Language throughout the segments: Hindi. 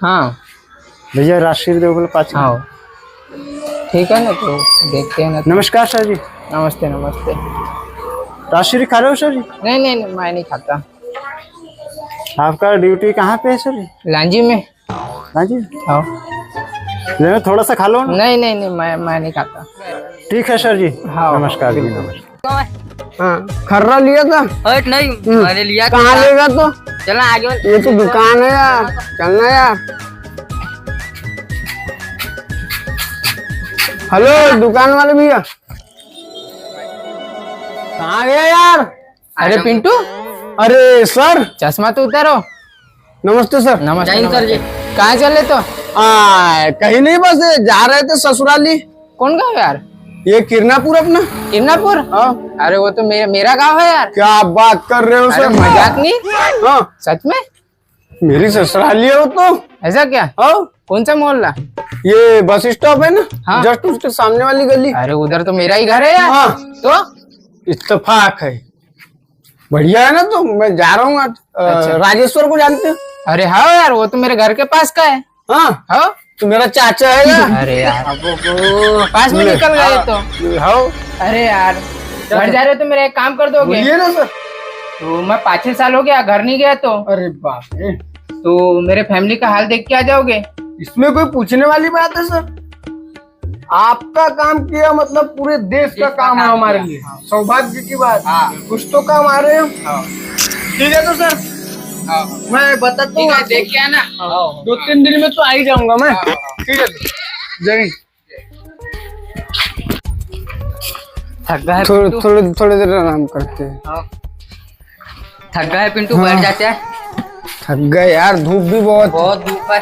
हाँ भैया राजश्री देवगल पाच। हाँ ठीक है ना, तो देखते हैं ना। नमस्कार सर जी। नमस्ते नमस्ते। राजश्री खा रहे हो सर जी? नहीं नहीं नहीं, मैं नहीं खाता। आपका ड्यूटी कहाँ पे है सर जी? लांजी में। हाँ जी, हाँ। लेना थोड़ा सा खा लो ना। नहीं नहीं नहीं, मैं नहीं खाता। ठीक है सर जी। हाँ नमस्कार जी, नमस्कार। हाँ, खर्रा लिया था? हट नहीं, मैंने लिया था। कहाँ लेगा तो? चला आगे। ये तो दुकान है यार, चलना यार। हेलो दुकान वाले भैया, कहाँ गया यार? अरे पिंटू, अरे सर, चश्मा तो उतारो। नमस्ते सर। नमस्ते जय हिंद सर जी। कहाँ चले तो? कहीं नहीं, बस जा रहे थे ससुराली। कौन गाँव यार? ये किरनापुर अपना। किरनापुर? हाँ। अरे वो तो मेरा गाँव है यार। क्या आप बात कर रहे हो अरे सर? मजाक नहीं, हाँ, सच में? मेरी ससुराली है वो तो। ऐसा क्या? हाँ, कौन सा मोहल्ला? ये बस स्टॉप है ना, हाँ। जस्ट उसके सामने वाली गली। अरे उधर तो मेरा ही घर है यार। हाँ, तो इत्तेफाक है। बढ़िया है ना, तो मैं जा रहा हूँ आज। अच्छा। राजेश्वर को जानते हो? अरे हाँ यार, वो तो मेरे घर के पास का है। हाँ, हाँ। तो मेरा चाचा है यार। अरे यार, पास में निकल गए तो। हाँ, अरे यार, घर जा रहे हो तो मेरा एक काम कर दोगे? बोलिए ना सर। तो मैं 5-6 साल हो गया घर नहीं गया, तो अरे बाप रे, तो मेरे फैमिली का हाल देख के आ जाओगे? इसमें कोई पूछने वाली बात है सर? आपका काम किया मतलब पूरे देश का काम है हमारे लिए। सौभाग्य की बात। कुछ तो काम आ रहे हो। ठीक है तो सर, मैं बताता हूँ। देख के आना। 2-3 दिन में तो आ ही जाऊंगा मैं। ठीक है, जय। थक गए थोड़ी देर आराम करते हैं। थक गए पिंटू, बैठ जाते हैं। थक गए यार, धूप भी बहुत। बहुत धूप है।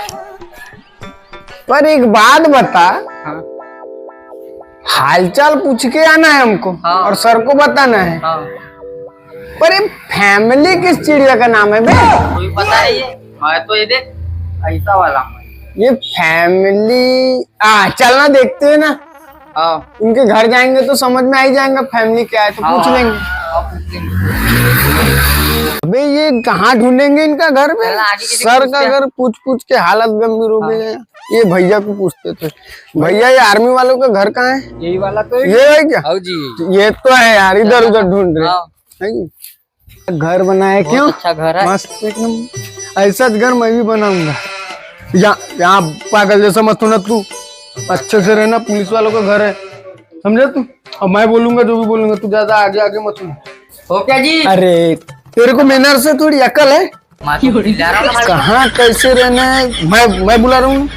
पर एक बात बता, हाँ। हालचाल पूछ के आना है हमको। हाँ। और सर को बताना है। हाँ। पर ये फैमिली किस चिड़िया का नाम है बे? कोई पता नहीं है, मैं तो ये देख ऐसा वाला। ये फैमिली चलना देखते हैं ना। हाँ। उनके घर जाएंगे तो समझ में आ ही जाएगा फैमिली क्या है, तो पूछ लेंगे। अबे ये कहाँ ढूंढेंगे इनका घर पे? चला आगे किसी को सर पूछते का हैं। घर पूछ पूछ के हालत गंभीर हो गई है। ये भैया को पूछते थे, भैया ये आर्मी वालों का घर कहाँ है? यही वाला तो ये है क्या? आओ जी। ये तो है यार, इधर उधर ढूंढ रहे हाँ। है कि? घर बनाया क्यों? बहुत अच्छा घर है। मस्त एक नंबर। ऐसा घर मैं भी बनाऊंगा। यहाँ पागल जैसा मत होना तू, अच्छे से रहना। पुलिस वालों का घर है, समझे तू? अब मैं बोलूंगा जो भी बोलूंगा, तू ज्यादा आगे आगे मत होना। हो क्या जी? अरे तेरे को मैनर से थोड़ी अकल है? जा रहा हूँ। कहाँ कैसे रहना है, मैं बुला रहा हूँ।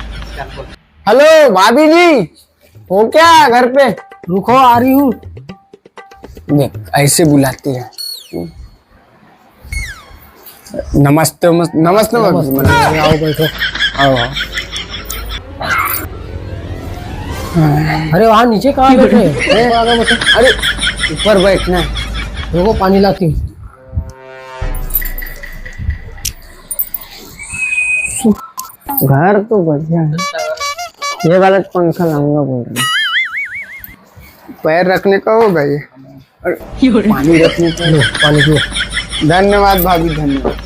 हेलो भाभी जी, हो क्या घर पे? रुको आ रही हूँ। देख ऐसे बुलाती है। नमस्ते नमस्ते नमस्ते। आओ बैठो। आओ। अरे वहाँ नीचे कहाँ बैठे? अरे ऊपर बैठना है। रुको पानी लाती हूँ। घर तो बढ़िया है। ये वाला पंखा लाऊंगा बोल रहा हूँ। पैर रखने का होगा ये, और पानी रखने का। पानी पियो। धन्यवाद भाभी, धन्यवाद।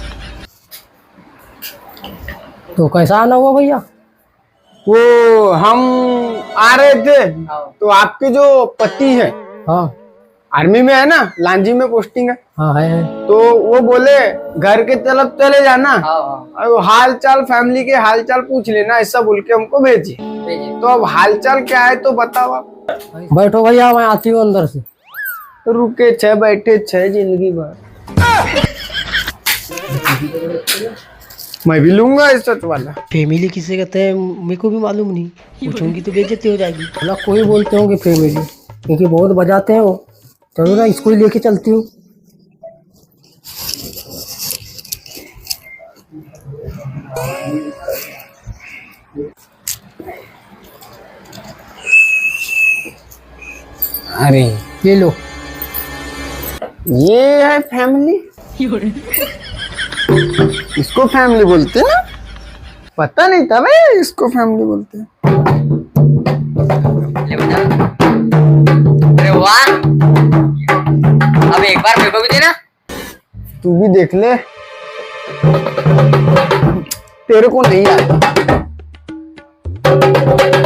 तो कैसा आना हुआ भैया? वो हम आ रहे थे, तो आपके जो पति है हाँ आर्मी में है ना, लांजी में पोस्टिंग है। हाँ है। तो वो बोले घर के तरफ चले जाना और वो हाल चाल, फैमिली के हाल चाल पूछ लेना, ऐसा बोल के हमको भेजे। तो अब हाल चाल क्या है तो बताओ आप। बैठो भैया, मैं आती हूँ अंदर से। तो रुके छह बैठे छह जिंदगी भर। मैं भी लूंगा इस सच वाला। फैमिली किसे कहते हैं मेरे को भी मालूम नहीं, पूछूंगी तो बेइज्जती हो जाएगी। बोला कोई बोलते होंगे फैमिली, क्योंकि बहुत बजाते हैं वो। चलो ना, इसको ही लेके चलती हूँ। अरे ये लो। ये है फैमिली। इसको फैमिली बोलते हैं ना? पता नहीं था भाई इसको फैमिली बोलते हैं। ले बेटा। अरे वाह, अब एक बार मेरे को भी देना। तू भी देख ले। तेरे को नहीं आता।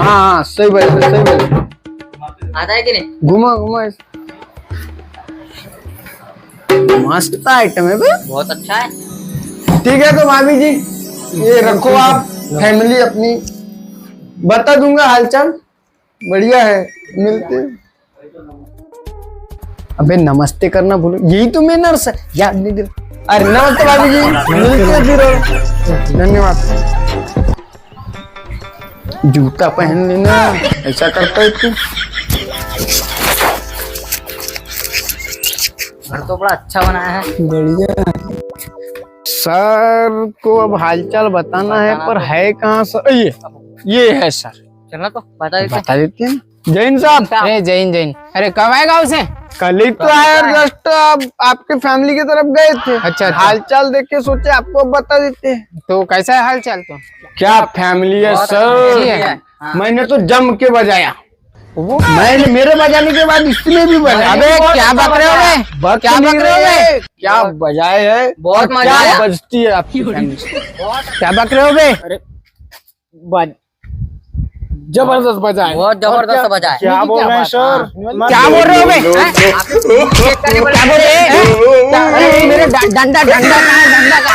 हाँ सही बोल रहे, सही बोल रहे। आता है कि नहीं? घुमा घुमा ऐसे। मस्त आइटम है बे। बहुत अच्छा है। ठीक है तो भाभी जी ये रखो आप, फैमिली अपनी बता दूंगा हालचाल। बढ़िया है, मिलते हैं। अबे नमस्ते करना भूलो, यही तो मैनर्स है, याद नहीं दिल। अरे नमस्ते भाभी जी, मिलते हैं फिर और। धन्यवाद। जूता पहन लेना, ऐसा करता है तू। घर तो बड़ा अच्छा बनाया है। बढ़िया। सर को अब हालचाल बताना है, पर है कहाँ सर? ये है सर। चलना तो बता देते हैं। जैन साहब। अरे जैन जैन, अरे कब आए गाँव से? कल ही तो आया, जस्ट आपके फैमिली की तरफ गए थे। अच्छा। हालचाल देख के सोचे आपको बता देते हैं। तो कैसा है हाल चाल? तो क्या फैमिली है सर, है। मैंने तो जम के बजाया। मैंने मेरे बजाने के बाद इसने भी बजाया। अबे क्या बक रहे हो बे? क्या बक रहे हो बे? क्या बजाए है, बहुत मजा क्या आया। बजती है आपकी फैमिली। क्या बक रहे हो बे? जबरदस्त बजाए, बहुत जबरदस्त बजा है। क्या बोल रहे हैं सर? क्या बोल रहे हो बे? क्या बोल रहे हैं? अरे मेरे डंडा डंडा कहाँ है? डंडा का